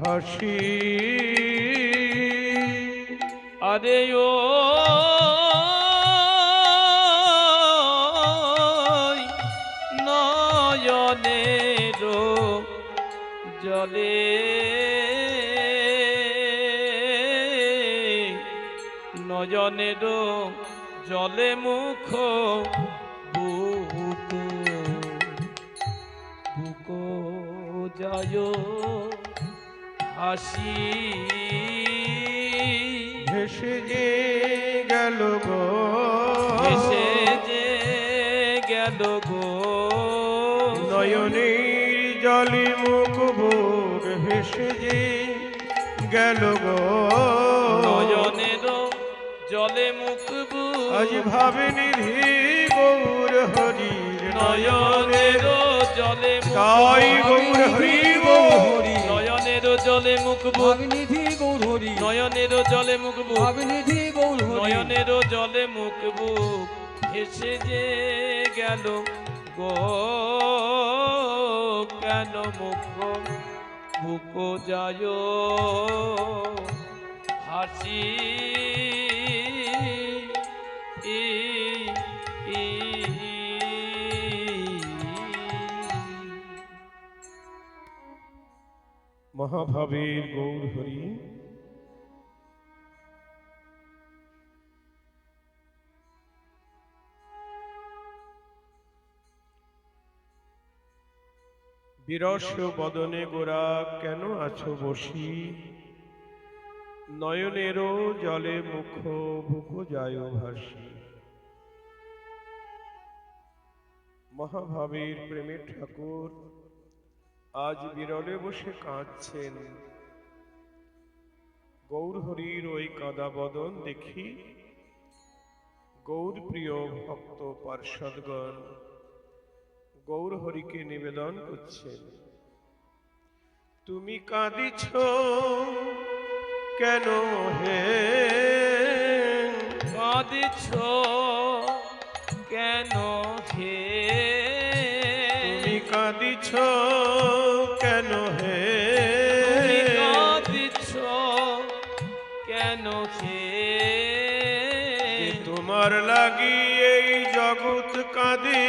ভাসি। আরে ও নয়নের জলে নয়নের জলে মুখ বুকো বুকো যায় হাসি ভেসে যে গেল গো, ভেসে যে গেল গো, নয়নের জলে মুখ বুক ভেসে যে গেল গো, নয়নের জলে মুখ বুক আজ ভাবে নিধি গৌর হরির নয়নের জলে তাই গৌর হরি হরি নয়নের জলে মুখ বুক ভাবনিধি গৌর হরি, নয়নের জলে মুখ বুক ভাবনিধি গৌর হরি, নয়নের জলে মুখ বুক ভেসে যে গেল গো, কেন মুখ বুক যায় হাসি মহাভাবের গৌর হরি। বিরস বদনে গোরা কেন আছো বসি, নয়নেরও জলে মুখ বুক যায় ভাসি। মহাভাবের প্রেমের ঠাকুর আজ বিরলে বসে কাঁদছেন। গৌর হরির ওই কাঁদা বদন দেখি গৌর প্রিয় ভক্ত পার্ষদগণ গৌর হরিকে নিবেদন করছেন। তুমি কাঁদিছ কেন হে, কাঁদিছ কেন হে, তুমি কাঁদিছ কেন হে, তুমি কাঁদিছ কেন হে, তোমার লাগি এই জগৎ কাঁদে,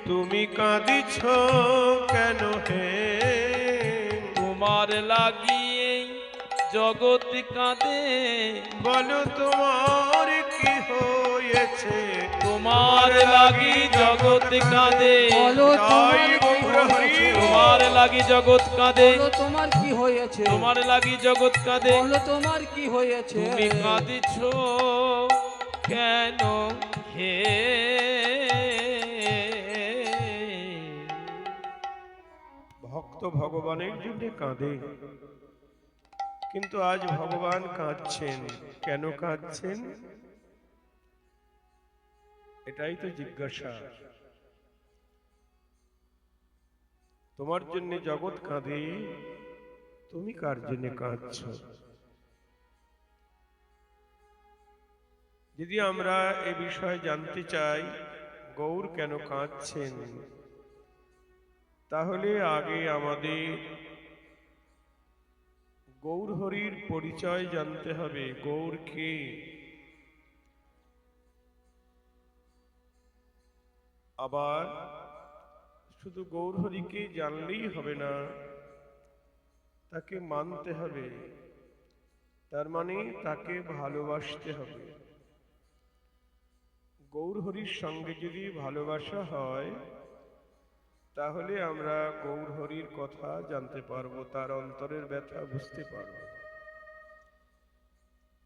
তুমি কাঁদিছ কেন হে, তোমার লাগিয়ে জগৎ কাঁদে, বলো তোমার কি হয়েছে, তোমার লাগি জগৎ কাঁদে, বলো তাই তোমার কি গৌর হরি হয়েছে, তোমার লাগি জগৎ কাঁদে, বলো তোমার কি হয়েছে, তোমার লাগি জগৎ কাঁদে, বলো তোমার কি হয়েছে, তুমি কাঁদিছ কেন হে, ভক্ত ভগবানের জন্য কাঁদে, কিন্তু আজ ভগবান কাঁদছেন। কেন কাঁদছেন এটাই তো জিজ্ঞাসা। তোমার জন্য জগৎ কাঁদে, তুমি কার জন্য কাঁদছ? যদি আমরা এ বিষয়ে জানতে চাই গৌর কেন কাঁদছেন, তাহলে আগে আমাদের গৌর হরির পরিচয় জানতে হবে। গৌর কে? আবার শুধু গৌর হরিকে জানলেই হবে না, তাকে মানতে হবে, তার মানে তাকে ভালোবাসতে হবে। গৌর হরির সঙ্গে যদি ভালোবাসা হয় তাহলে আমরা গৌর হরির কথা জানতে পারবো, তার অন্তরের ব্যথা বুঝতে পারবো।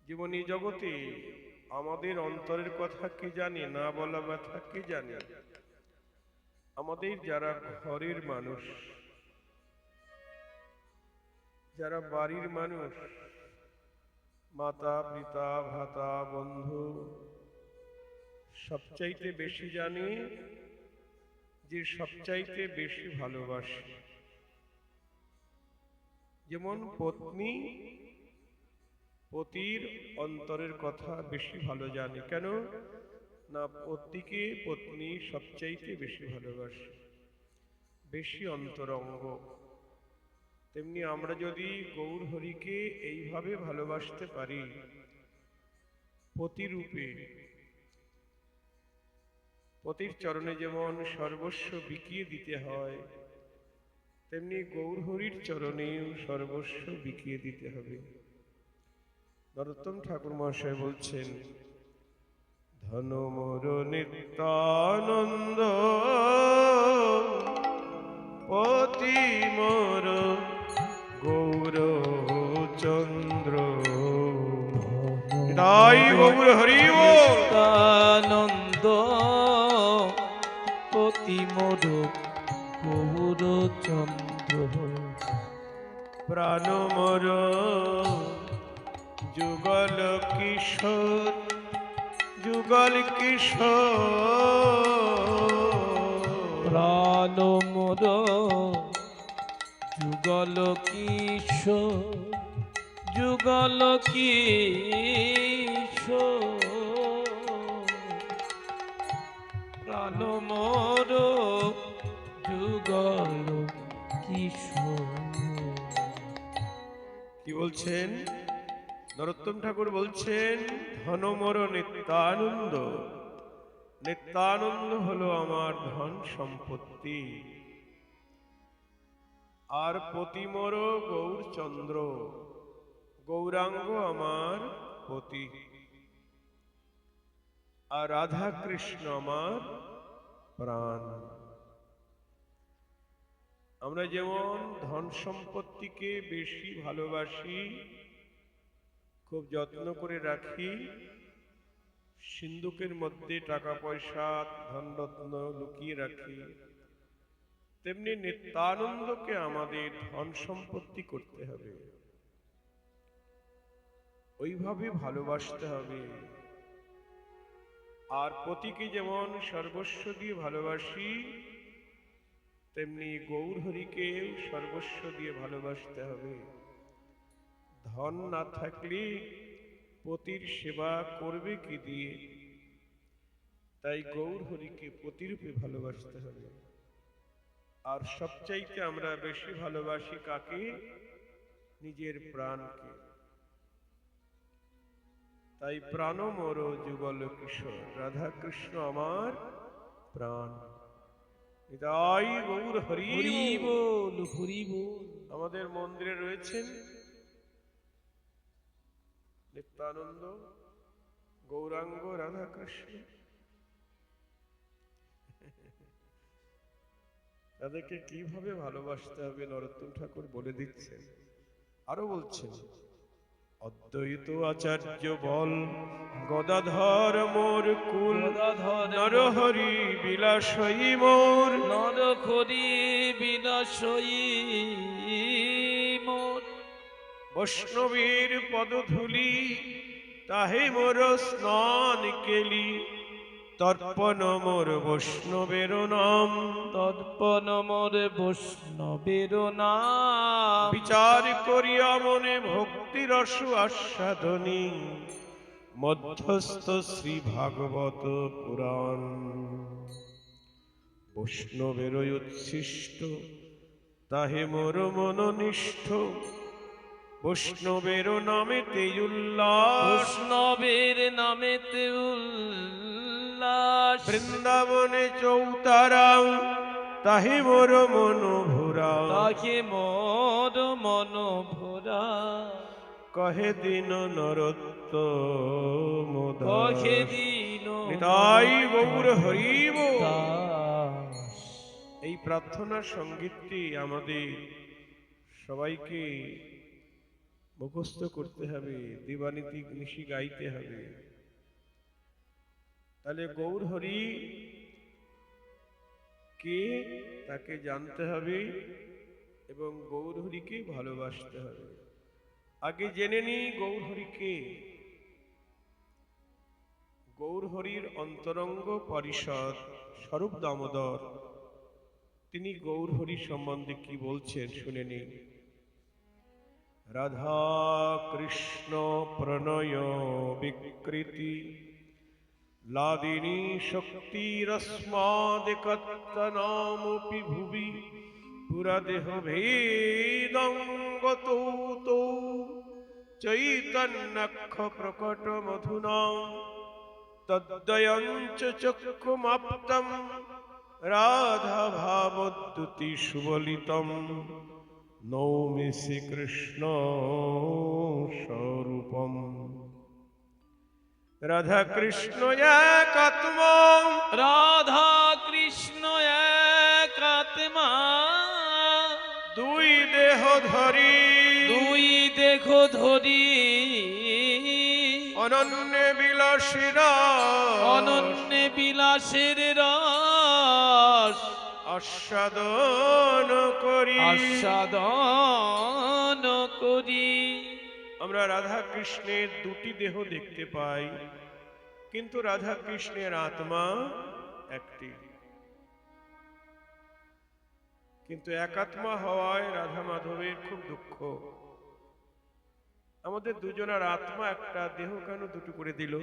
জীবনী জগতে আমাদের অন্তরের কথা কে জানে? না বলা ব্যথা কে জানে? আমাদের যারা ঘরের মানুষ, যারা বাড়ির মানুষ, মাতা পিতা ভাতা বন্ধু, সবচাইতে বেশি জানে, যে সবচাইতে বেশি ভালোবাসে। যেমন পত্নী পতির অন্তরের কথা বেশি ভালো জানে। কেন না? পতিকে পত্নী সবচাইতে বেশি ভালোবাসে, বেশি অন্তরঙ্গ। তেমনি আমরা যদি গৌর হরিকে এইভাবে ভালোবাসতে পারি, পতিরূপে, পতির চরণে যেমন সর্বস্ব বিকিয়ে দিতে হয়, তেমনি গৌর হরির চরণেও সর্বস্ব বিকিয়ে দিতে হবে। নরোত্তম ঠাকুর মহাশয় বলছেন, ধন মোর নিত্যানন্দ, পতি মোর গৌর চন্দ্র। তাই গৌর হরি বল। আনন্দ পতি মোর গৌর চন্দ্র। প্রাণ মোর যুগল কিশোর, যুগল কিশোর। প্রাণ মোর যুগল কিশোর, যুগল কিশোর। প্রাণ মোর যুগল কিশোর। কি বলছেন? নরোত্তম ঠাকুর বলছেন, ধন মোর নিত্যানন্দ। নিত্যানন্দ হলো আমার ধন সম্পত্তি। আর পতি মোর গৌরচন্দ্র, গৌরাঙ্গ আমার পতি। আর রাধা কৃষ্ণ আমার প্রাণ। আমরা যেমন ধন সম্পত্তিকে বেশি ভালোবাসি, খুব যত্ন করে রাখি, সিন্ধুকের মধ্যে টাকা পয়সা ধনরত্ন লুকিয়ে রাখি, তেমনি নিত্যানন্দকে আমাদের ধন সম্পত্তি করতে হবে, ওইভাবে ভালোবাসতে হবে। আর পতিকে যেমন সর্বস্ব দিয়ে ভালোবাসি, তেমনি গৌর হরিকেও সর্বস্ব দিয়ে ভালোবাসতে হবে। ধন না থাকলে পতির সেবা করবে কি দিয়ে? তাই গৌর হরিকে পতিরূপে ভালোবাসতে হবে। আর সবচাইতে আমরা বেশি ভালোবাসি কাকে? নিজের প্রাণকে। তাই প্রাণ মোর যুগল কিশোর, রাধা কৃষ্ণ আমার প্রাণ। তাই গৌর হরি হরি বল, হরি বল। আমাদের মন্দিরে রয়েছেন নিত্যানন্দ, গৌরাঙ্গ, রাধা কৃষ্ণ। তাদেরকে কিভাবে ভালোবাসতে হবে নরোত্তম ঠাকুর বলে দিচ্ছেন। আরো বলছেন, অদ্বৈত আচার্য বল গদাধর মোর কুল, গদাধর নরহরি বিলাসই মোর। নরহরি বিলাসই মোর। বৈষ্ণবীর পদধূলি তাহে মোর স্নান কেলি, তর্পণ মোর বৈষ্ণবের নাম। তর্পণ মোর বৈষ্ণবের নাম। বিচার করিয়া মনে ভক্তি রস আস্বাদনী, মধ্যস্থ শ্রী ভাগবত পুরাণ। বৈষ্ণবের উচ্ছিষ্ট তাহে মোর মনোনিষ্ঠ, বৈষ্ণবের নামেতে উল্লাস। বৈষ্ণবের নামেতে উল্লাস। বৃন্দাবনে চৌতারাম তাহে মোর মনোভরা, তাকে মোর মনোভরা। কহে দিন নরোত্তম কহে দাস। দিন নিতাই গৌর হরি বল। দাস। এই প্রার্থনা সঙ্গীতটি আমাদের সবাইকে মুখস্থ করতে হবে, দিবানিতি নিশি গাইতে হবে। তাহলে গৌর হরি কে তাকে জানতে হবে এবং গৌর হরিকে ভালোবাসতে হবে। আগে জেনে নি গৌর হরি কে। গৌর হরির অন্তরঙ্গ পরিষদ স্বরূপ দামোদর, তিনি গৌর হরি সম্বন্ধে কি বলছেন শুনে নিন। রাধা কৃষ্ণ প্রণয় বিকৃতি, লাদিনী শক্তিরস্মাদিকত্তনামপি ভুবি, পুরা দেহ ভেদং গতৌ তৌ চৈতন্যক্ষ প্রকট মধুনা তদ্দয়ঞ্চ চক্ষুমাপ্তম রাধা ভাবদ্যুতি সুবলিতম নৌমি শ্রীকৃষ্ণ স্বরূপম। রাধা কৃষ্ণ একাত্মা, রাধা কৃষ্ণ এক আত্মা, দুই দেহ ধরি, দুই দেহ ধরি, অনন্য বিলাসীর অনন্য বিলাসের রস আস্বাদন করি। আস্বাদন করি। আমরা রাধা কৃষ্ণের দুটি দেহ দেখতে পাই, কিন্তু রাধা কৃষ্ণের আত্মা একটি। কিন্তু একাত্মা হওয়ায় রাধা মাধবের খুব দুঃখ। আমাদের দুজনের আত্মা একটা, দেহ কেন দুটো করে দিল?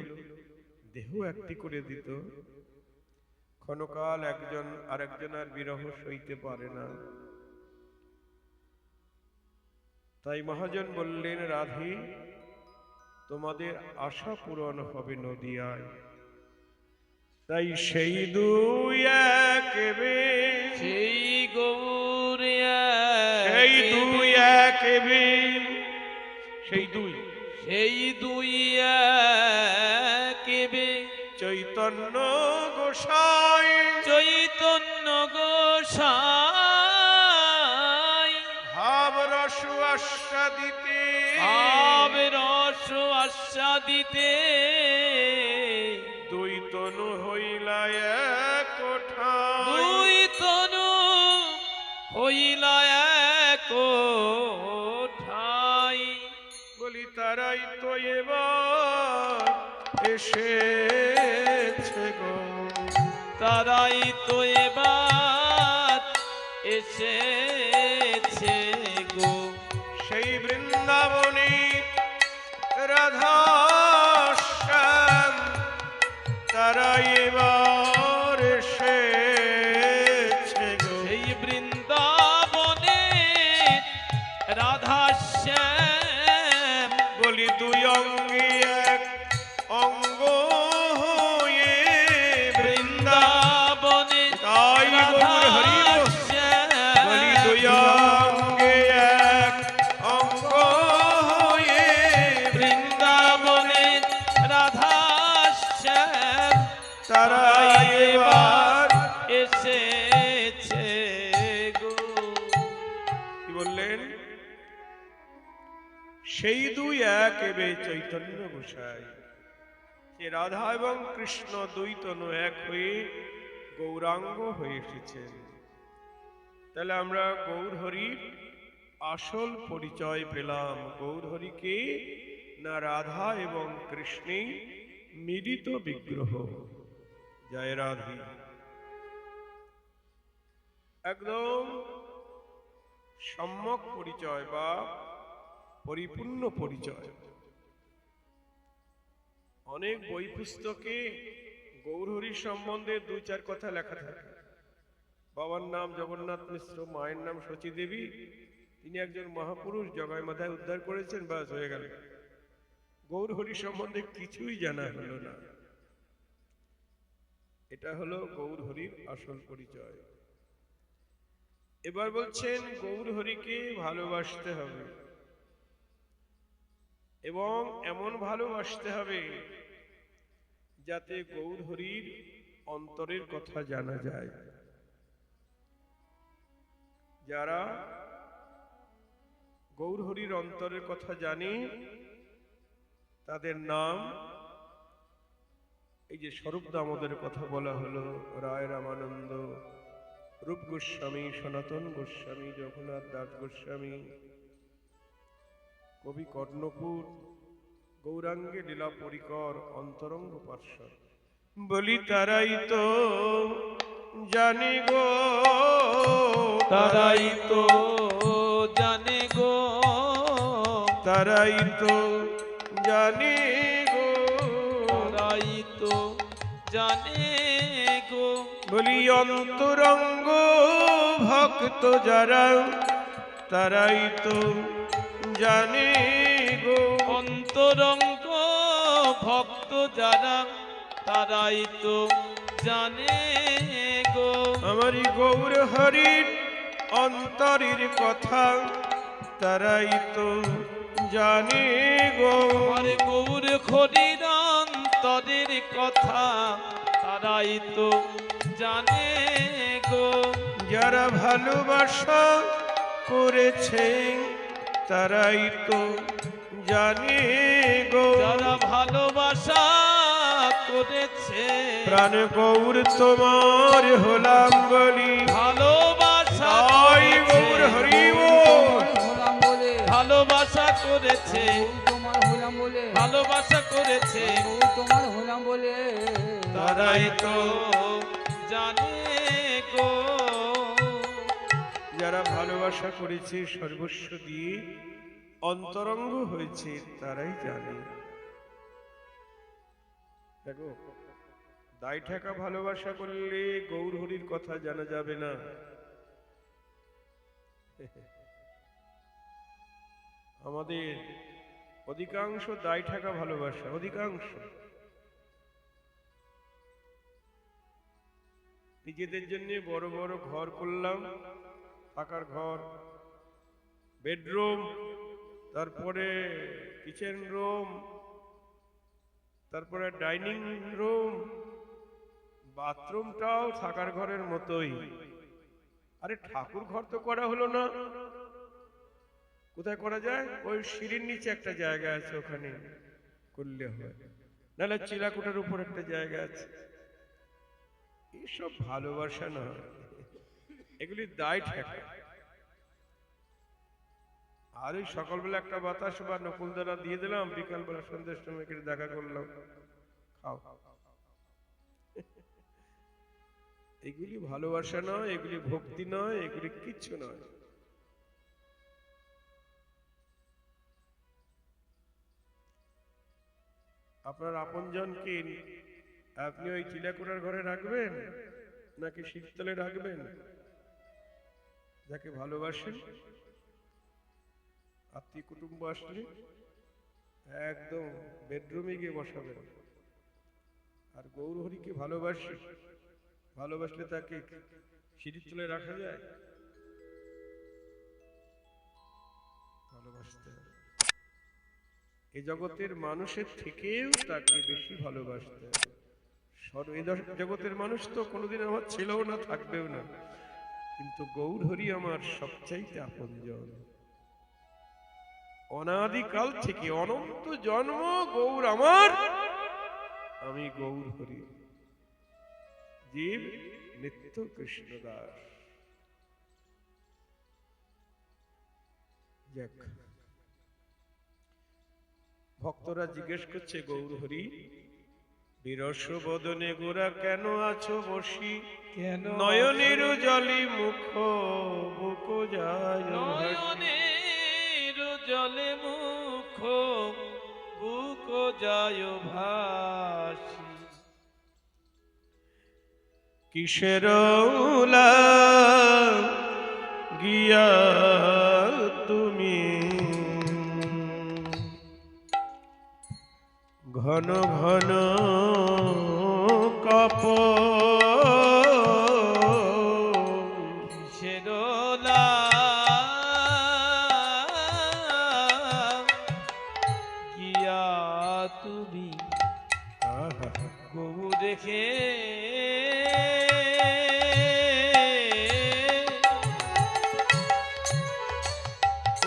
দেহ একটি করে দিত। ক্ষণকাল একজন আরেকজনের বিরহ সইতে পারে না। তাই মহাজন বললেন, রাধে তোমাদের আশা পূরণ হবে নদিয়ায়। তাই সেই দুই এক সেই গৌর সেই দুই এক সেই দুই সেই দুই একে চৈতন্য গোসাই, চৈতন্য গোসাই ভাব রস আস্বাদিতে, ভাব রস আস্বাদিতে, দুই তনু হইলা এক ঠাই, দুই তনু হইলা এক ঠাই। বলি তারাই তো এবার এসেছে গো, তারাই তো এবার এসেছে গো। সেই বৃন্দাবনে রাধা শ্যাম, তারাই এবার এসেছে গো। সেই বৃন্দাবনে রাধা শ্যাম, বলি দুই অঙ্গে এক অঙ্গ হয়ে বৃন্দাবনে তাই গৌর হরি রাধা বলি শ্যাম, দুই অঙ্গে এক অঙ্গ হয়ে বৃন্দাবনে রাধা শ্যাম, তারা এবার এসেছে গো। কি বললেন? সেই দুই এক এবে চৈতন্য গোসাই। যে রাধা এবং কৃষ্ণ দুই তনু এক হয়ে গৌরাঙ্গ হয়ে এসেছেন। তাহলে আমরা গৌর হরির আসল পরিচয় পেলাম। গৌর হরিকে না রাধা এবং কৃষ্ণের মিলিত বিগ্রহ। জয় রাধে। একদম সম্যক পরিচয় বা পরিপূর্ণ পরিচয়। অনেক বই পুস্তকে গৌরহরি সম্বন্ধে দুই চার কথা লেখা থাকে। বাবার নাম জগন্নাথ মিশ্র, মায়ের নাম শচী দেবী, তিনি একজন মহাপুরুষ, জগায় মাথায় উদ্ধার করেছেন, বাস হয়ে গেল। গৌরহরি সম্বন্ধে কিছুই জানা হলো না। এটা হলো গৌরহরির আসল পরিচয়। এবার বলছেন গৌরহরিকে ভালোবাসতে হবে এবং এমন ভালোবাসতে হবে যাতে গৌরহরির অন্তরের কথা জানা যায়। যারা গৌরহরির অন্তরের কথা জানে তাদের নাম, এই যে স্বরূপ দামোদরের কথা বলা হলো, রায় রামানন্দ, রূপ গোস্বামী, সনাতন গোস্বামী, জগন্নাথ দাস গোস্বামী, কবি কর্ণপুর, গৌরাঙ্গে লীলা পরিকর, অন্তরঙ্গ পার্শ্বদ, বলি তারাই তো জানি গো, তারাই তো জানে গো, তারাই তো জানি গো, তারাই তো জানে গো। বলি অন্তরঙ্গ ভক্ত যারা তারাই তো জানে গো। অন্তরঙ্গ ভক্ত যারা তারাই তো জানে গো। আমারই গৌর হরির অন্তরের কথা তারাই তো জানে গো। আমার গৌর হরির অন্তরের কথা তারাই তো জানে গো। যারা ভালোবাসা করেছে তারাই তো জানে গো। যারা ভালোবাসা করেছে প্রাণ গৌর তোমার হলাম বলি ভালোবাসা তাই গৌর হরি বল। হলাম বলে ভালোবাসা করেছে তোমার হলাম বলে ভালোবাসা করেছে তোমার হলাম বলে তারাই তো জানে গো। যারা ভালোবাসা করেছে সর্বস্ব দিয়ে অন্তরঙ্গ হয়েছে তারাই জানে। দেখো দায় ঠেকা ভালোবাসা করলে গৌর হরির কথা জানা যাবে না। আমাদের অধিকাংশ দায় ঠেকা ভালোবাসা, অধিকাংশ নিজেদের জন্য বড় বড় ঘর করলাম, থাকার ঘর, বেডরুম, তারপরে কিচেন রুম, তারপরে ডাইনিং রুম, বাথরুমটাও থাকার ঘরের মতোই। আরে ঠাকুর ঘর তো করা হলো না, কোথায় করা যায়? ওই সিঁড়ির নিচে একটা জায়গা আছে, ওখানে করলে হয়, নাহলে চিলাকুটার উপর একটা জায়গা আছে। এইসব ভালোবাসা না, এগুলি দায় ঠেকা। আর ওই সকালবেলা একটা বাতাস বা নকুলদানা দিয়ে দিলাম, বিকালবেলা সন্ধ্যের সময় করে দেখা করলাম, খাও। এগুলি ভালোবাসা নয়, এগুলি ভক্তি নয়, এগুলি কিচ্ছু নয়। আপনার আপনজনকে আপনি ওই চিলাকুড়ার ঘরে রাখবেন নাকি শীততলে রাখবেন? যাকে ভালোবাসেন, আত্মীয় কুটুম্ব আসলে একদম বেডরুমে গিয়ে বসাবেন। আর গৌর হরিকে ভালোবাসলে তাকে সিঁড়ির তলে রাখা যায়? ভালোবাসতে হবে। এই জগতের মানুষের থেকেও তাকে বেশি ভালোবাসতে হবে। এই জগতের মানুষ তো কোনোদিন আমার ছিলও না, থাকবেও না, কিন্তু গৌর হরি আমার সবচাইতে আপনজন। অনাদিকাল থেকে অনন্ত জন্ম গৌর আমার, আমি গৌর হরি, জীব নিত্য কৃষ্ণ দাস। যাক, ভক্তরা জিজ্ঞেস করছে গৌর হরি বিরস বদনে গোরা কেন আছো বসি, কেন নয়নের জলি মুখ বুক যায় ভাসি। নয়নের জলে মুখ বুক যায় ভাসি। কিসের গিয়া তুমি ঘন ঘন কপ, কিসেরোলা গিয়া তুমি গবু দেখে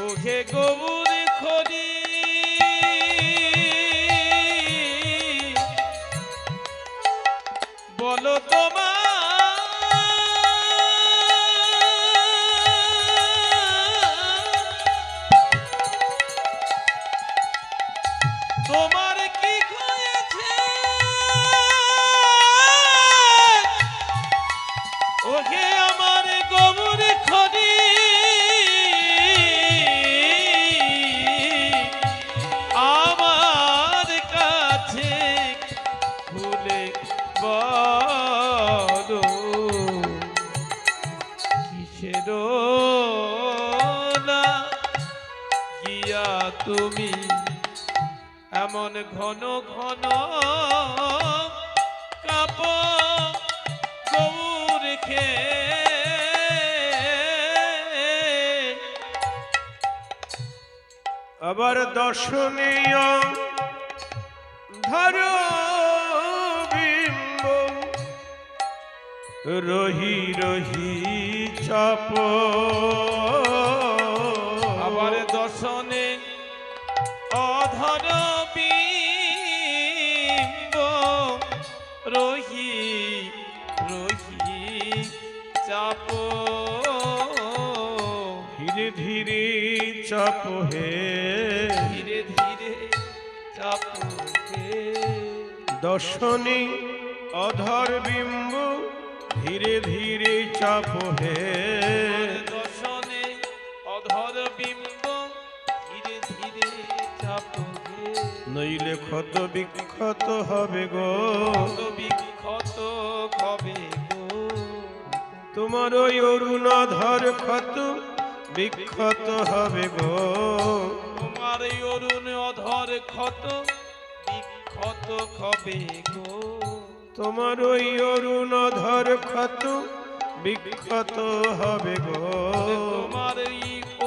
ওকে গবুর খড়ি বলো তোমার কি হয়েছে ওকে আমার গবুর খড়ি আমার কাছে খুলে বলো। দিয়া তুমি এমন ঘন ঘন কাপ গৌর খে আবার দর্শনীয় ধর বিম্ব রহি রহি চাপ আবার দর্শনে অধর বিম্ব রহি রহি চাপ ধীরে ধীরে চাপ হে ধীরে ধীরে চাপ দর্শনী অধর বিম্ব ধীরে ধীরে চাপ হে দর্শনে অধর বিম্ব ধীরে ধীরে চাপ নইলে ক্ষত বিক্ষত হবে গো বিক্ষত হবে গো তোমার ওই অরুণাধর ক্ষত বিক্ষত হবে গো তোমার এই অরুণ অধর ক্ষত বিক্ষত হবে গো তোমার ওই অরুণাধর ক্ষত বিক্ষত হবে গো তোমার এই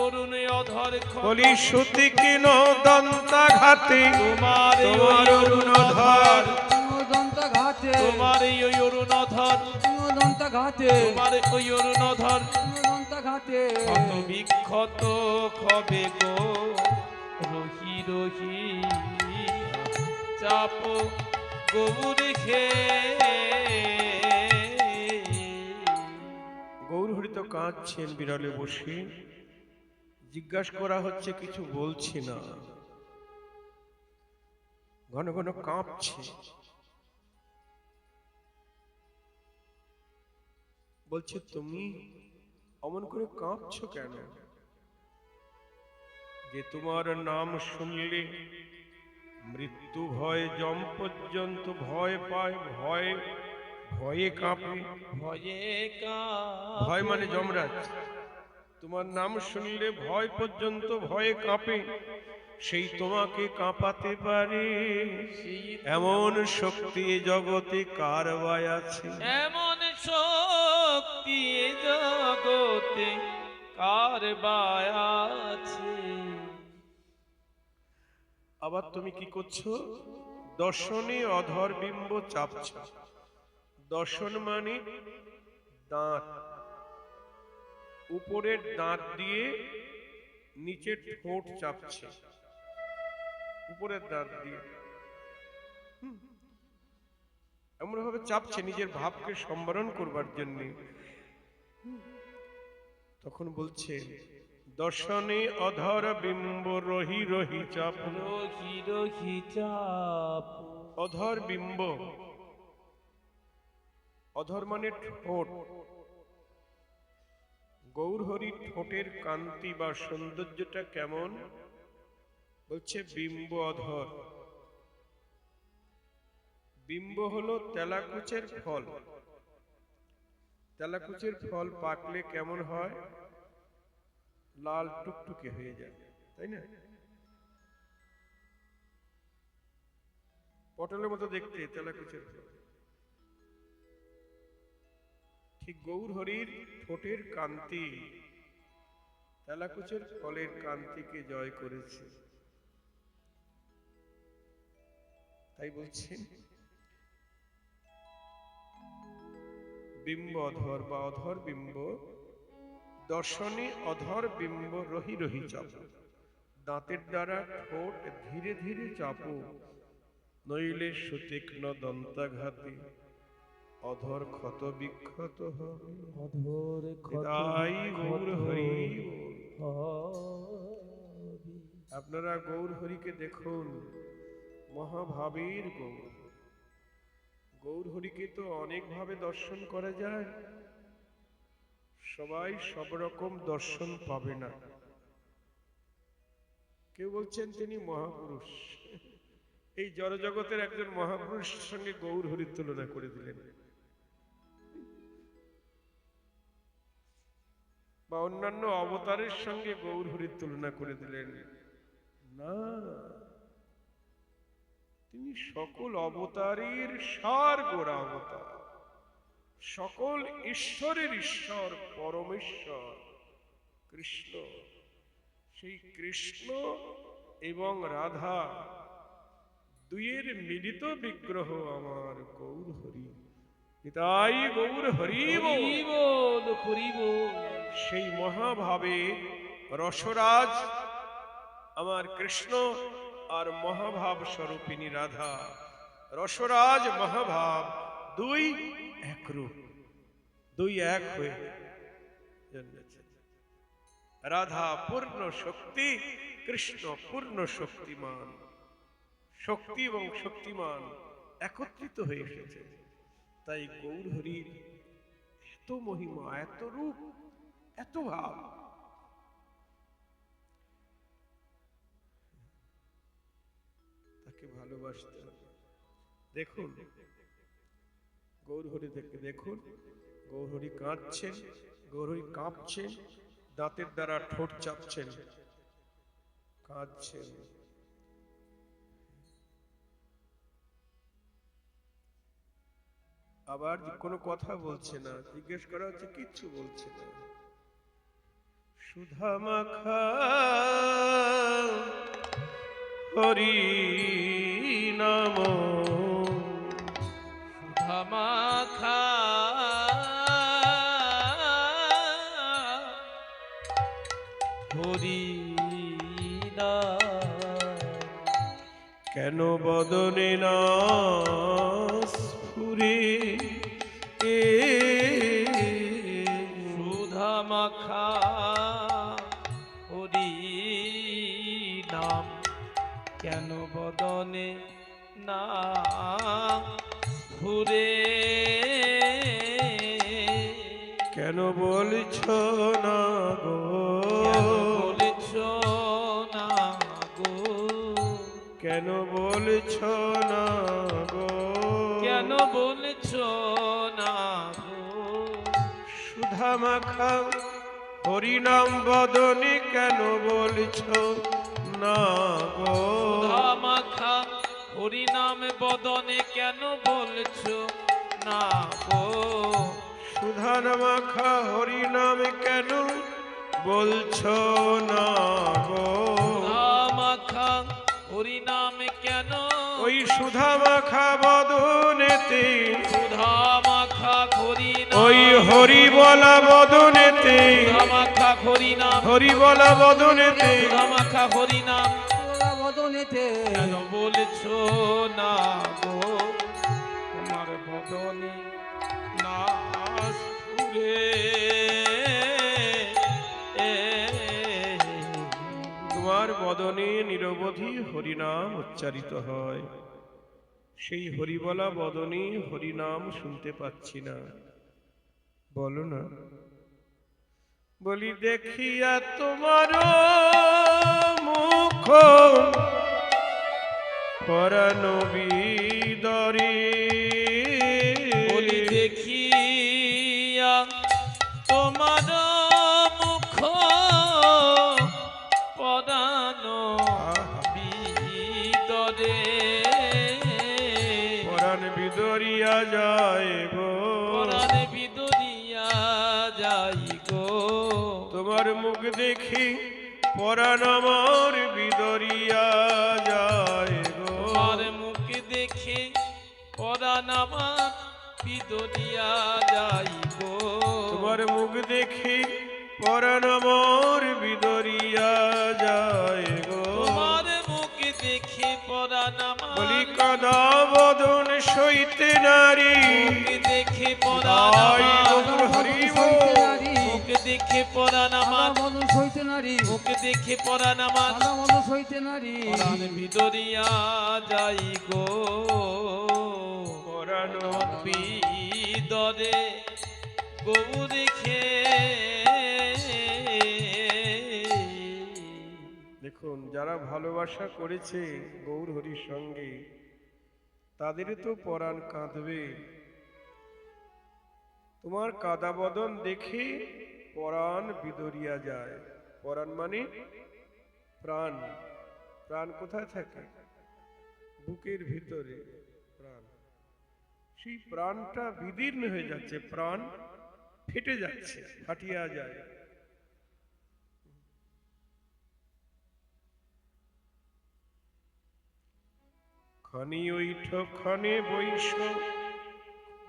অরুণ অধর ক্ষত বলি সুতি কিন দন্তাঘাতে তোমার এই তোমার অরুণাধর দন্ত ঘাতে তোমার এই অরুণ অধর দন্ত ঘাতে তোমার ওই অরুণ অধর দন্ত ঘাতে ক্ষত বিক্ষত হবে গো রহি রহি চাপ গৌর খে গৌরহরি তো কাঁদছেন বিড়ালে বসে জিজ্ঞাসা করা হচ্ছে কিছু বলছি না ঘন ঘন কাঁপছে বলছে তুমি অমন করে কাঁপছো কেন যে তোমার নাম শুনলে মৃত্যু ভয় জম পর্যন্ত ভয় পায় ভয় ভয়ে কাঁপে ভয়ে ভয় মানে যমরাজ তোমার নাম শুনলে ভয় পর্যন্ত ভয়ে কাঁপে সেই তোমাকে কাঁপাতে পারে এমন শক্তি এ জগতে কার বাই আছে এমন শক্তি এ জগতে কার বায় আছে আবার তুমি কি করছো দর্শনে অধর বিম্ব চাপছ দর্শন মানে দাঁত উপরের দাঁত দিয়ে নিচের ঠোঁট চাপছে উপরের দাঁত দিয়ে এমন ভাবে চাপছে নিজের ভাবকে সম্বরণ করবার জন্য তখন বলছে দর্শনে অধর বিম্ব রহি রহি চাপ রহি রহি চাপ অধর বিম্ব অধর মানে ঠোঁট গৌরহরি ঠোঁটের কান্তি বা সৌন্দর্যটা কেমন বলছে বিম্ব অধর বিম্ব হলো তেলাকুচের ফল তেলাকুচের ফল পাকলে কেমন হয় লাল টুকটুকে হয়ে যায় তাই না পটলের মতো দেখতে তেলাকুচের ফল ঠিক গৌরহরির ঠোঁটের কান্তি তেলাকুচের ফলের কান্তিকে জয় করেছে তাই বলছেন বিম্ব অধর বা অধর বিম্ব দর্শনে অধর বিম্ব রহি রহি চাপ দাঁতের দ্বারা ঠোঁট ধীরে ধীরে চাপো নইলে সুতীক্ষ্ণ দন্তাঘাতে অধর ক্ষত বিক্ষত হবে অধর তাই গৌর হরি আপনারা গৌর হরিকে দেখুন মহাভাবীর গৌর গৌর হরিকে তো অনেক ভাবে দর্শন করা যায় সবাই সব রকম দর্শন পাবে না কেউ বলছেন তিনি মহাপুরুষ এই জড়জগতের একজন মহাপুরুষের সঙ্গে গৌর হরির তুলনা করে দিলেন বা অন্যান্য অবতারের সঙ্গে গৌর হরির তুলনা করে দিলেন না, তিনি সকল অবতারের সার গোড়া অবতার, সকল ঈশ্বরের ঈশ্বর, পরমেশ্বর কৃষ্ণ। সেই কৃষ্ণ এবং রাধা দুইয়ের মিলিত বিগ্রহ আমার গৌর হরি। তাই গৌর হরি বল। হরি বল, হরি বল। সেই মহাভাবে রসরাজ আমার কৃষ্ণ আর মহাভাব স্বরূপিনী রাধা, রসরাজ মহাভাব দুই একরূপ, দুই এক হয়ে জন্মেছে। রাধা পূর্ণ শক্তি, কৃষ্ণ পূর্ণ শক্তিমান। শক্তি এবং শক্তিমান একত্রিত হয়ে এসেছে। তাই গৌর হরির এত মহিমা, এত রূপ, এত ভাব। তাকে ভালোবাসতে হবে। দেখুন গৌর হরি থেকে দেখুন, গৌর হরি কাঁদছেন, গৌর হরি কাঁপছেন, দাঁতের দ্বারা ঠোঁট চাপছেন, কাঁদছেন। আবার কোনো কথা বলছে না, জিজ্ঞেস করা হচ্ছে কিচ্ছু বলছে না। সুধা মাখা হরি নাম, সুধা মাখা হরি নাম, কেন বদনে না স্ফুরে, সুধা মাখা হরি নাম, কেন বদনে না ঘুরে, কেন বলছ না গো, কেন বলছ না গো, কেন বলছ না গো, কেন বলছ না গো, সুধা মাখা হরিনাম বদনে কেন বলছ না গো, সুধা মাখা হরি নাম বদনে কেন বলছ না গো, সুধা মাখা হরিনাম কেন বলছ না গো, সুধা মাখা হরি নাম কেন, ওই সুধা মাখা বদনেতে, সুধা মাখা হরি নাম, ওই হরি বলা বদনেতে, সুধা মাখা হরি নাম, হরি বলা বদনেতে, সুধা মাখা হরি নাম তোরা বদনেতে কেন বলছ না গো, তোমার বদনে না সুরে, তোমার বদনে নিরবধি হরিনাম উচ্চারিত হয়, সেই হরিবলা বদনে হরিনাম শুনতে পাচ্ছি না। বলো না, বলি দেখিয়া তোমার মুখ পরাণ বিদরে, বলি দেখিয়া তোমার মুখ পরাণ বিদরে, পরাণ বিদরিয়া যায় গো, পরাণ বিদরিয়া যাই গো, তোমার মুখ দেখি পরাণ আমার বিদরিয়া যায় গো, তোমার মুখ দেখে পরাণ আমার বিদরিয়া যাই গো, তোমার মুখ দেখি পরাণ আমার বিদরিয়া যায় গো, তোমার মুখ দেখে পরাণ বলি আমার কাদা বদন সইতে নারী, মুখ দেখে পরাণ তাই আমার, গৌর হরি সইতে বল। নারী, মুখ দেখে পরাণ আমার, আদা মধু সইতে নারী, মুখ দেখে পরাণ আমার, আদা মধু সইতে নারী, পরাণ ভিতরিয়া যাই গো, পরাণ বিদরে গৌ দেখে। দেখুন যারা ভালোবাসা করেছে গৌর হরির সঙ্গে, তাদের তো পরাণ কাঁদবে। তোমার কাদা বদন দেখে পরাণ বিদরিয়া যায়। পরাণ মানে প্রাণ, প্রাণ কোথায় থাকে? বুকের ভিতরে প্রাণ। সেই প্রাণটা বিদীর্ণ হয়ে যাচ্ছে, প্রাণ ফেটে যাচ্ছে, ফাটিয়া যায়। খনি ওইঠ খনে বৈশ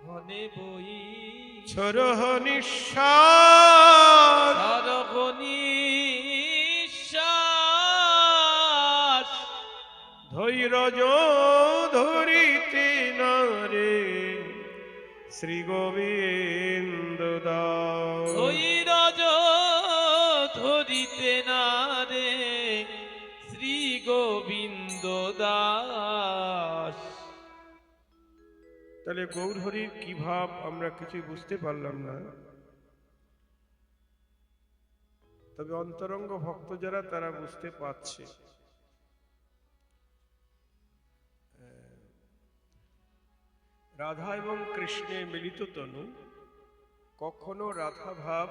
ঘনে বই ছরহ নিঃশ্বাস, নিঃশ্বাস ধৈর্য ধরিতে নারে শ্রী গোবিন্দ দাস। ধৈর্য ধরিতে না রে শ্রী গোবিন্দ দাস। তাহলে গৌর হরির কি ভাব আমরা কিছু বুঝতে পারলাম না, তবে অন্তরঙ্গ ভক্ত যারা তারা বুঝতে পারছে। রাধা এবং কৃষ্ণের মিলিত তনু, কখনো রাধা ভাব,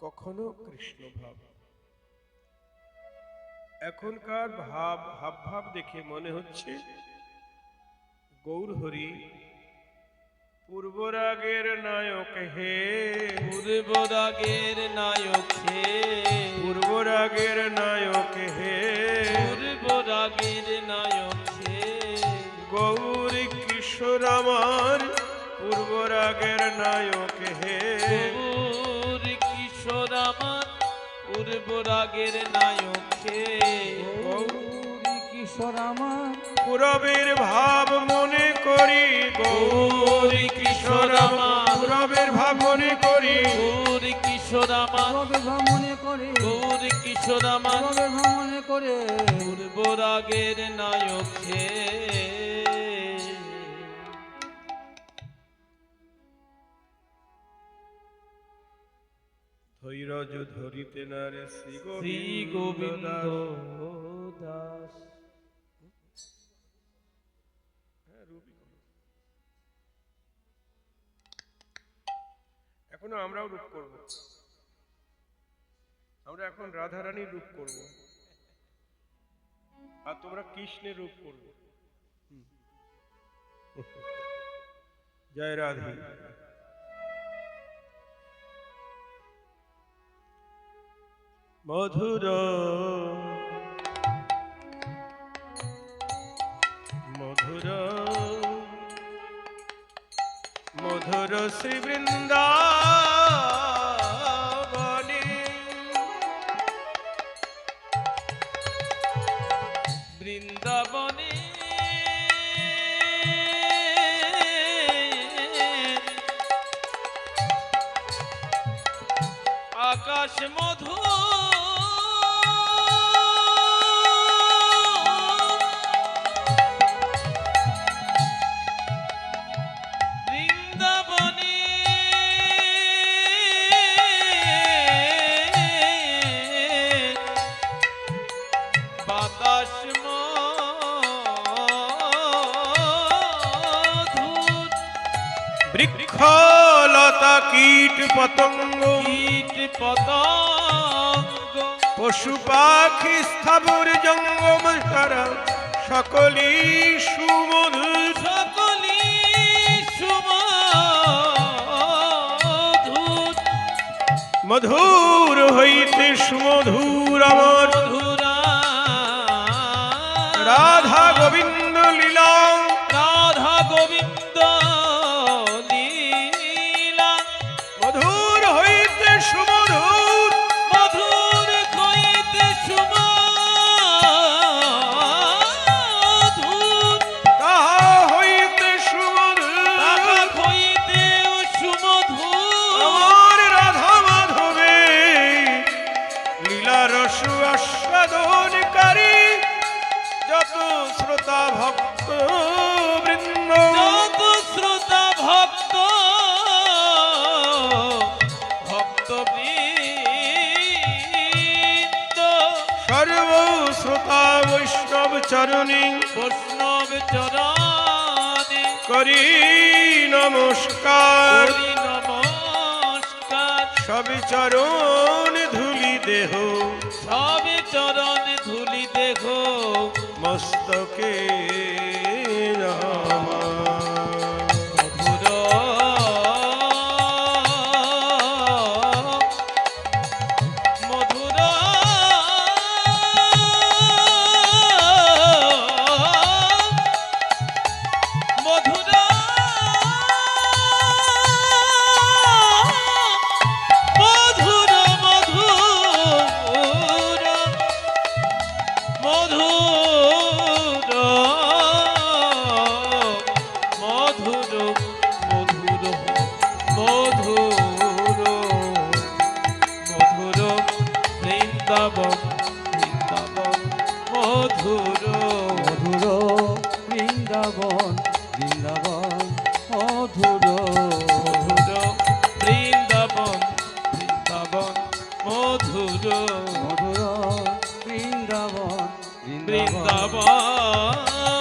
কখনো কৃষ্ণ ভাব। এখনকার ভাব হাব দেখে মনে হচ্ছে গৌর হরি পূর্বরাগের নায়ক হে, পূর্বরাগের নায়ক হে, পূর্বরাগের নায়ক হে, পূর্বরাগের নায়ক হে। গৌর কিশোর আমার পূর্বরাগের নায়ক হে, গৌর কিশোর আমার পূর্বরাগের নায়ক হে। গৌরী কিশোর আমার পূরবের ভাব মনে করি, গৌর কিশোর আমার পূরবের ভাব মনে করি, গৌর কিশোর আমার রবে ভ্রমণে করে, গৌর কিশোর আমার রবে ভ্রমণে করে, পূর্বরাগের নায়ক হে। ধৈর্য ধরিতে না রে শ্রী শ্রী গোবিন্দ গোবিন্দ দাস। দাস। এখনো আমরাও রূপ করব, আমরা এখন রাধারানীর রূপ করব, আর তোমরা কৃষ্ণের রূপ করবে। জয় রাধে। মধুর মধুর মধুর শ্রী বৃন্দাবনে, বৃন্দাবনে আকাশ মধু বৃন্দাবনে বাতাস মধুর, বৃক্ষলতা কীট পতঙ্গ, কীট পতঙ্গ পশু পাখি স্থাবর জঙ্গম তারা সকলই সুমধুর, সকলি সুমধুর, মধুর হইতে সুমধুর আমার মধুরা রাধা গোবিন্দ লীলা, রাধা গোবিন্দ লীলা। মধুর হইতে সুমধুর, মধুর হইতে সুমধুর, তাহা হইতে সুমধুর তাহা হইতে সুমধুর। আমার রাধা মাধবে লীলা রস আস্বাদনকারী যত শ্রোতা ভক্ত বৃন্দ, যত শ্রোতা ভক্ত ভক্তবৃন্দ, সর্ব শ্রোতা বৈষ্ণব চরণী বৈষ্ণব চরণে করি নমস্কার, করি নমস্কার। সবে চরণ ধুলি দেহ, সবে চরণ ধুলি দেহ, মস্তকে আমার। মধুর মধুর মধুর মধুর মধুর মধুর মধুর মধুর বৃন্দাবন বৃন্দাবন মধুর মধুর বৃন্দাবন বৃন্দাবন মধুর মধুর বৃন্দাবন বৃন্দাবন মধুর মধুর বৃন্দাবন বৃন্দাবন বৃন্দাবন